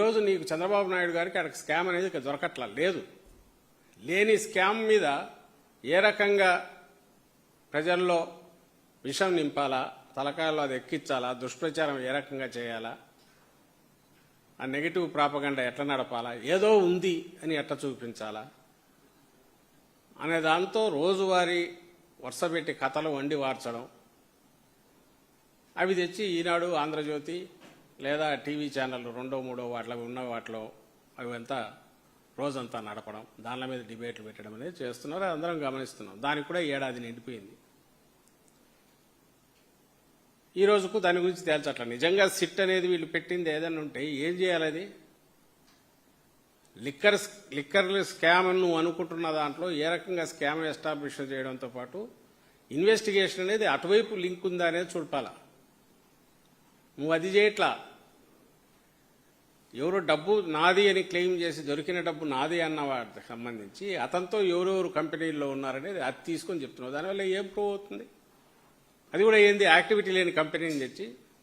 ఈరోజు నీకు చంద్రబాబు నాయుడు గారికి అక్కడ స్కామ్ అనేది దొరకట్లా లేదు. లేని స్కామ్ మీద ఏ రకంగా ప్రజల్లో విషం నింపాలా, తలకాయల్లో అది ఎక్కించాలా, దుష్ప్రచారం ఏ రకంగా చేయాలా, ఆ నెగిటివ్ ప్రాపగండా ఎట్లా నడపాలా, ఏదో ఉంది అని ఎట్లా చూపించాలా అనే దాంతో రోజువారీ వరుసపెట్టి కథలు వండి వార్చడం, అవి తెచ్చి ఈనాడు, ఆంధ్రజ్యోతి లేదా టీవీ ఛానల్ రెండో మూడో వాటిలో ఉన్న వాటిలో అవి అంతా రోజంతా నడపడం, దానిల మీద డిబేట్లు పెట్టడం అనేది చేస్తున్నారు. అందరం గమనిస్తున్నాం. దానికి కూడా ఏడాది నిండిపోయింది. ఈ రోజుకు దాని గురించి తేల్చట్ల. నిజంగా సిట్ అనేది వీళ్ళు పెట్టింది ఏదైనా ఉంటే ఏం చేయాలి? అది లిక్కర్ స్కామ్ నువ్వు అనుకుంటున్న దాంట్లో ఏ రకంగా స్కామ్ ఎస్టాబ్లిష్ చేయడంతో పాటు ఇన్వెస్టిగేషన్ అనేది అటువైపు లింక్ ఉందా అనేది చూడాలా. నువ్వు అది చేయట్లా. ఎవరో డబ్బు నాది అని క్లెయిమ్ చేసి దొరికిన డబ్బు నాది అన్న వాటికి సంబంధించి అతనితో ఎవరెవరు కంపెనీల్లో ఉన్నారనేది అది తీసుకొని చెప్తున్నావు. దానివల్ల ఏం ప్రూవ్ అవుతుంది? అది కూడా ఏంది యాక్టివిటీ లేని కంపెనీని తెచ్చి